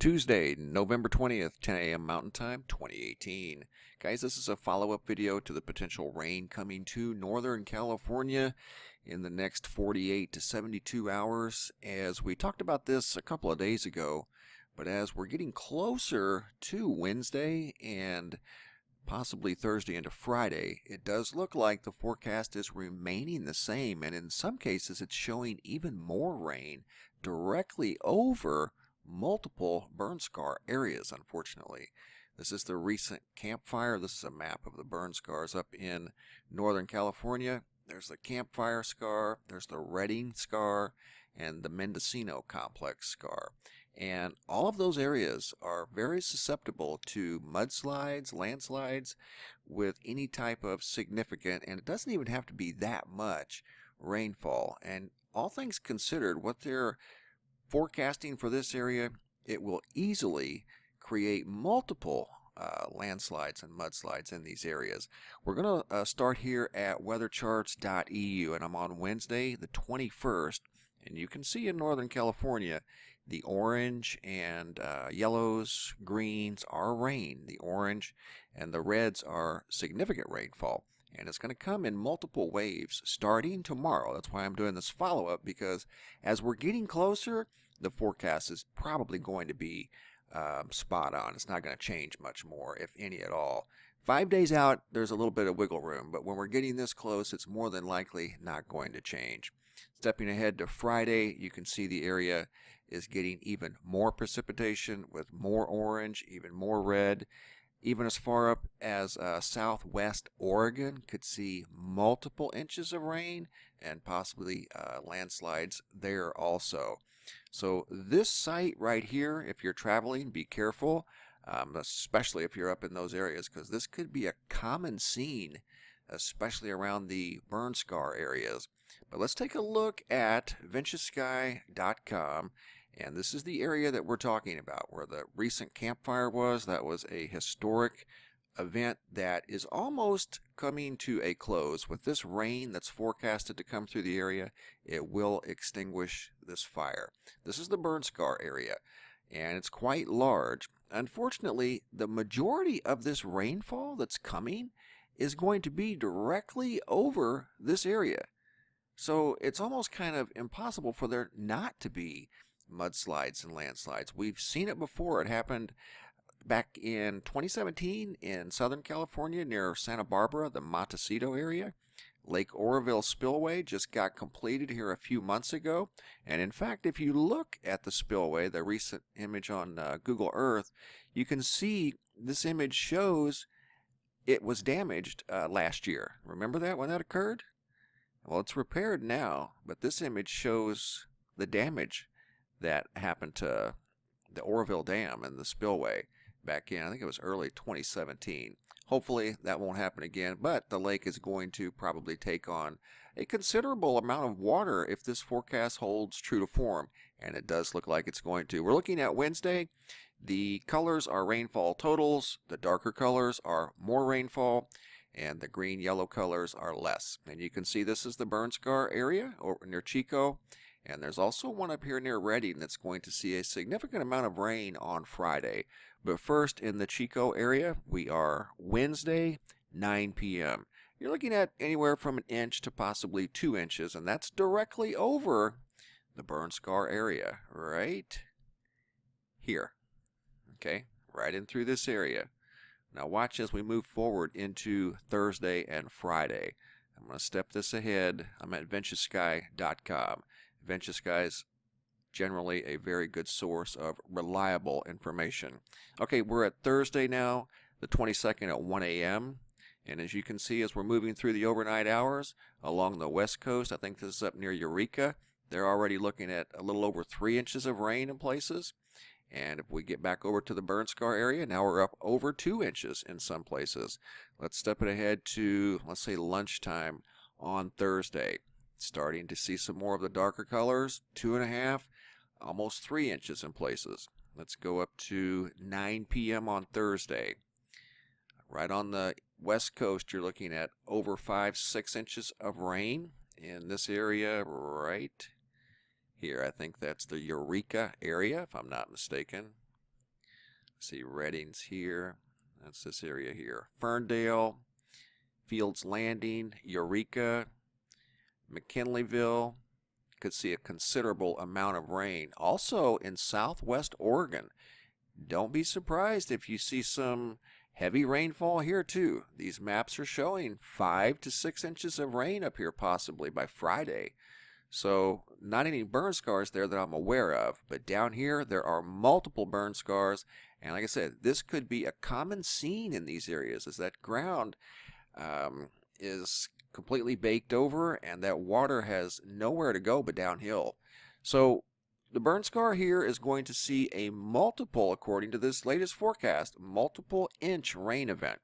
Tuesday, November 20th, 10 a.m. Mountain Time, 2018. Guys, this is a follow-up video to the potential rain coming to Northern California in the next 48 to 72 hours. As we talked about this a couple of days ago, but as we're getting closer to Wednesday and possibly Thursday into Friday, it does look like the forecast is remaining the same, and in some cases it's showing even more rain directly over multiple burn scar areas, unfortunately. This is the recent campfire. This is a map of the burn scars up in Northern California. There's the campfire scar, there's the Redding scar, and the Mendocino complex scar. And all of those areas are very susceptible to mudslides, landslides with any type of significant, and it doesn't even have to be that much rainfall. And all things considered, what they're forecasting for this area, it will easily create multiple landslides and mudslides in these areas. We're going to start here at weathercharts.eu, and I'm on Wednesday the 21st, and you can see in Northern California the orange and yellows, greens are rain. The orange and the reds are significant rainfall, and it's going to come in multiple waves starting tomorrow. That's why I'm doing this follow-up, because as we're getting closer, the forecast is probably going to be spot on. It's not going to change much more, if any at all. 5 days out, there's a little bit of wiggle room, but when we're getting this close, it's more than likely not going to change. Stepping ahead to Friday, you can see the area is getting even more precipitation with more orange, even more red. Even as far up as southwest Oregon could see multiple inches of rain and possibly landslides there also. So this site right here, if you're traveling, be careful, especially if you're up in those areas, because this could be a common scene, especially around the burn scar areas. But let's take a look at VentureSky.com. And this is the area that we're talking about, where the recent campfire was. That was a historic event that is almost coming to a close. With this rain that's forecasted to come through the area, it will extinguish this fire. This is the burn scar area, and it's quite large. Unfortunately, the majority of this rainfall that's coming is going to be directly over this area. So it's almost kind of impossible for there not to be mudslides and landslides. We've seen it before. It happened back in 2017 in Southern California near Santa Barbara, the Montecito area. Lake Oroville Spillway just got completed here a few months ago. And in fact, if you look at the spillway, the recent image on Google Earth, you can see this image shows it was damaged last year. Remember that when that occurred? Well, it's repaired now, but this image shows the damage that happened to the Oroville Dam and the spillway back in, I think it was early 2017. Hopefully that won't happen again, but the lake is going to probably take on a considerable amount of water if this forecast holds true to form, and it does look like it's going to. We're looking at Wednesday. The colors are rainfall totals. The darker colors are more rainfall, and the green yellow colors are less. And you can see this is the burn scar area over near Chico. And there's also one up here near Redding that's going to see a significant amount of rain on Friday. But first, in the Chico area, we are Wednesday, 9 p.m. You're looking at anywhere from 1 inch to possibly 2 inches, and that's directly over the burn scar area, right here. Okay, right in through this area. Now watch as we move forward into Thursday and Friday. I'm going to step this ahead. I'm at VentureSky.com. VentureSky is generally a very good source of reliable information. Okay, we're at Thursday now, the 22nd at 1 a.m. And as you can see, as we're moving through the overnight hours along the west coast, I think this is up near Eureka, they're already looking at a little over 3 inches of rain in places. And if we get back over to the burn scar area, now we're up over 2 inches in some places. Let's step it ahead to, let's say, lunchtime on Thursday. Starting to see some more of the darker colors, 2.5, almost 3 inches in places. Let's go up to 9 p.m. on Thursday. Right on the west coast, you're looking at over 5-6 inches of rain in this area right here. I think that's the Eureka area, if I'm not mistaken. See, Redding's here. That's this area here. Ferndale, Fields Landing, Eureka, McKinleyville. Could see a considerable amount of rain. Also in southwest Oregon. Don't be surprised if you see some heavy rainfall here too. These maps are showing 5 to 6 inches of rain up here possibly by Friday. So not any burn scars there that I'm aware of, but down here there are multiple burn scars, and like I said, this could be a common scene in these areas as that ground is completely baked over and that water has nowhere to go but downhill. So the burn scar here is going to see a multiple, according to this latest forecast, multiple inch rain event.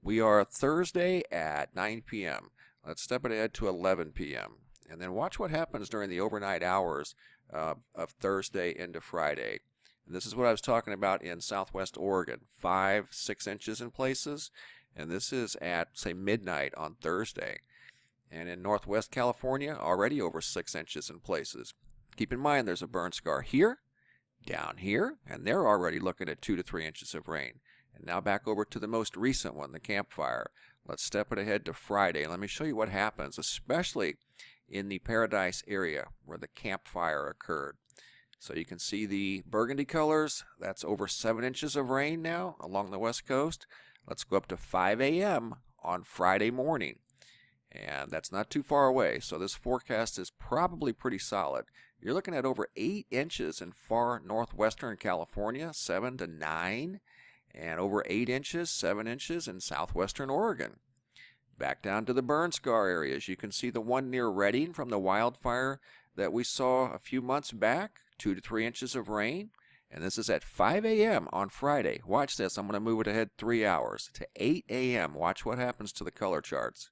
We are Thursday at 9 p.m. Let's step it ahead to 11 p.m. And then watch what happens during the overnight hours of Thursday into Friday. And this is what I was talking about in southwest Oregon, 5-6 inches in places. And this is at, say, midnight on Thursday. And in northwest California, already over 6 inches in places. Keep in mind there's a burn scar here, down here, and they're already looking at 2 to 3 inches of rain. And now back over to the most recent one, the campfire. Let's step it ahead to Friday. Let me show you what happens, especially in the Paradise area where the campfire occurred. So you can see the burgundy colors. That's over 7 inches of rain now along the west coast. Let's go up to 5 a.m. on Friday morning. And that's not too far away, so this forecast is probably pretty solid. You're looking at over 8 inches in far northwestern California, 7 to 9, and over 8 inches, 7 inches in southwestern Oregon. Back down to the burn scar areas, you can see the one near Redding from the wildfire that we saw a few months back, 2 to 3 inches of rain. And this is at 5 a.m. on Friday. Watch this. I'm going to move it ahead 3 hours to 8 a.m. Watch what happens to the color charts.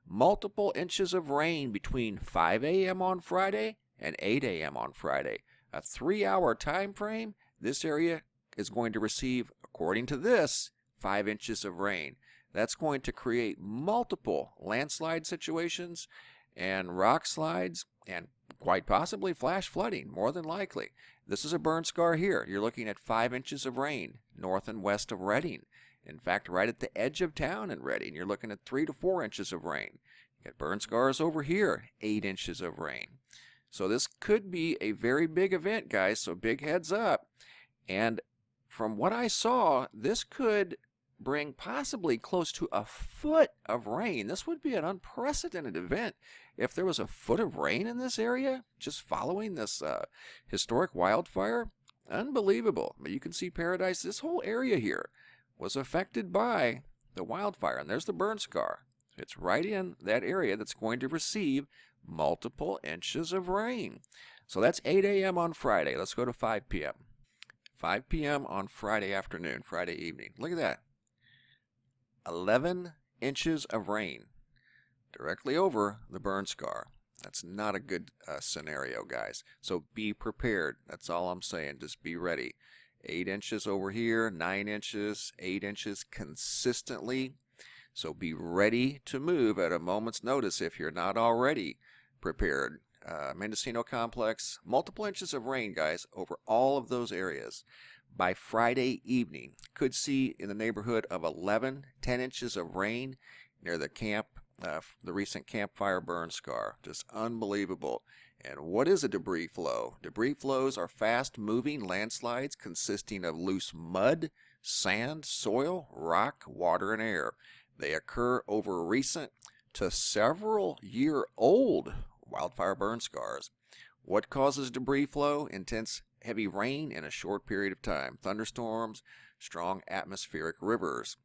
Multiple inches of rain between 5 a.m. on Friday and 8 a.m. on Friday. A 3-hour time frame. This area is going to receive, according to this, 5 inches of rain. That's going to create multiple landslide situations and rock slides and quite possibly flash flooding, more than likely. This is a burn scar here. You're looking at 5 inches of rain north and west of Redding. In fact, right at the edge of town in Redding, you're looking at 3 to 4 inches of rain. You got burn scars over here, 8 inches of rain. So this could be a very big event, guys, so big heads up. And from what I saw, this could bring possibly close to a foot of rain. This would be an unprecedented event if there was a foot of rain in this area just following this historic wildfire. Unbelievable. But you can see Paradise, this whole area here was affected by the wildfire, and there's the burn scar. It's right in that area that's going to receive multiple inches of rain. So that's 8 a.m. on Friday. Let's go to 5 p.m. 5 p.m. on Friday afternoon, Friday evening. Look at that. 11 inches of rain directly over the burn scar. That's not a good scenario, guys. So be prepared. That's all I'm saying. Just be ready. 8 inches over here, 9 inches, 8 inches consistently. So be ready to move at a moment's notice if you're not already prepared. Mendocino Complex, multiple inches of rain, guys, over all of those areas. By Friday evening, could see in the neighborhood of 10 inches of rain near the camp, the recent campfire burn scar. Just unbelievable. And what is a debris flow? Debris flows are fast-moving landslides consisting of loose mud, sand, soil, rock, water, and air. They occur over recent to several-year-old wildfire burn scars. What causes debris flow? Intense heavy rain in a short period of time. Thunderstorms, strong atmospheric rivers.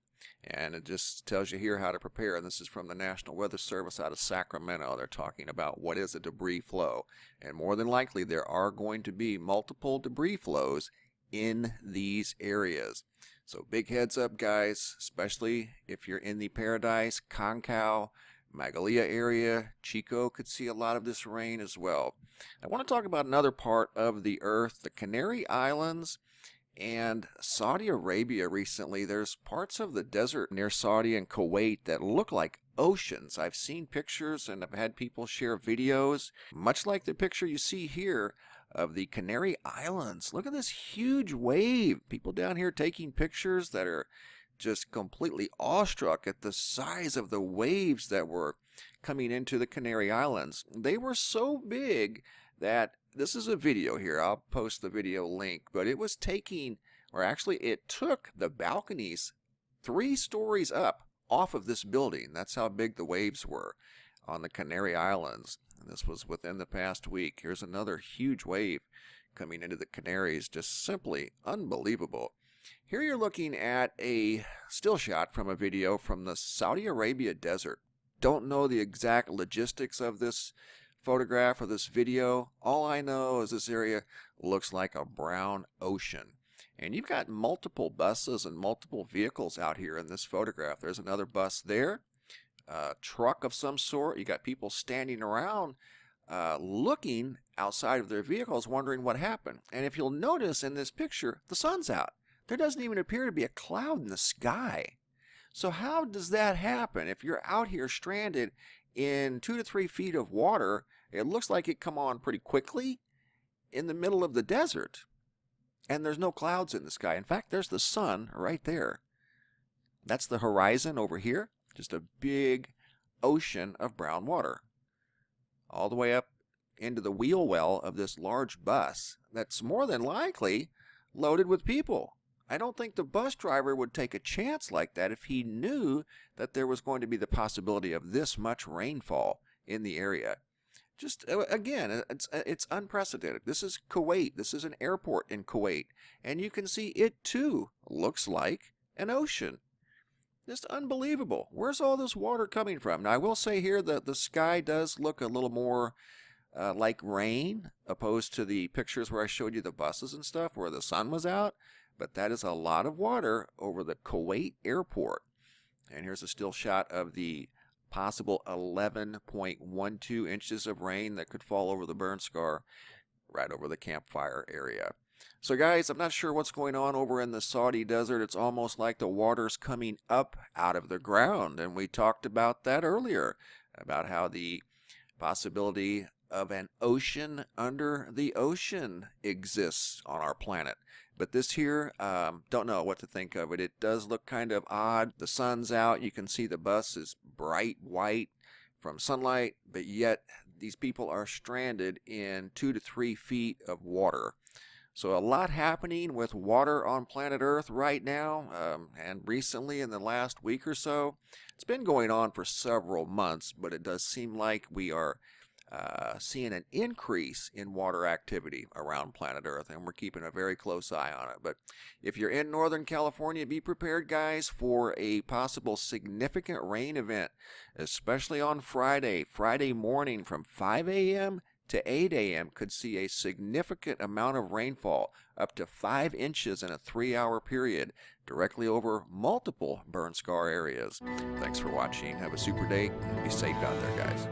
And it just tells you here how to prepare. And this is from the National Weather Service out of Sacramento. They're talking about what is a debris flow. And more than likely, there are going to be multiple debris flows in these areas. So big heads up, guys, especially if you're in the Paradise, Concow, Magalia area. Chico could see a lot of this rain as well. I want to talk about another part of the earth, the Canary Islands and Saudi Arabia recently. There's parts of the desert near Saudi and Kuwait that look like oceans. I've seen pictures and I've had people share videos, much like the picture you see here of the Canary Islands. Look at this huge wave. People down here taking pictures that are just completely awestruck at the size of the waves that were coming into the Canary Islands. They were so big that this is a video here. I'll post the video link, but it was taking, or actually it took the balconies 3 stories up off of this building. That's how big the waves were on the Canary Islands. And this was within the past week. Here's another huge wave coming into the Canaries. Just simply unbelievable. Here you're looking at a still shot from a video from the Saudi Arabia desert. Don't know the exact logistics of this photograph or this video. All I know is this area looks like a brown ocean. And you've got multiple buses and multiple vehicles out here in this photograph. There's another bus there, a truck of some sort. You got people standing around looking outside of their vehicles wondering what happened. And if you'll notice in this picture, the sun's out. There doesn't even appear to be a cloud in the sky. So how does that happen? If you're out here stranded in 2 to 3 feet of water, it looks like it come on pretty quickly in the middle of the desert. And there's no clouds in the sky. In fact, there's the sun right there. That's the horizon over here. Just a big ocean of brown water. All the way up into the wheel well of this large bus that's more than likely loaded with people. I don't think the bus driver would take a chance like that if he knew that there was going to be the possibility of this much rainfall in the area. Just, again, it's unprecedented. This is Kuwait. This is an airport in Kuwait. And you can see it, too, looks like an ocean. Just unbelievable. Where's all this water coming from? Now, I will say here that the sky does look a little more like rain, opposed to the pictures where I showed you the buses and stuff where the sun was out. But that is a lot of water over the Kuwait airport. And here's a still shot of the possible 11.12 inches of rain that could fall over the burn scar right over the campfire area. So guys, I'm not sure what's going on over in the Saudi desert. It's almost like the water's coming up out of the ground, and we talked about that earlier, about how the possibility of an ocean under the ocean exists on our planet. But this here, don't know what to think of it. It does look kind of odd. The sun's out. You can see the bus is bright white from sunlight, but yet these people are stranded in 2 to 3 feet of water. So a lot happening with water on planet Earth right now, and recently in the last week or so. It's been going on for several months, but it does seem like we are seeing an increase in water activity around planet Earth, and we're keeping a very close eye on it. But if you're in Northern California, be prepared, guys, for a possible significant rain event, especially on Friday morning from 5 a.m. to 8 a.m. could see a significant amount of rainfall, up to 5 inches in a 3-hour period, directly over multiple burn scar areas. Thanks for watching. Have a super day, and be safe out there, guys.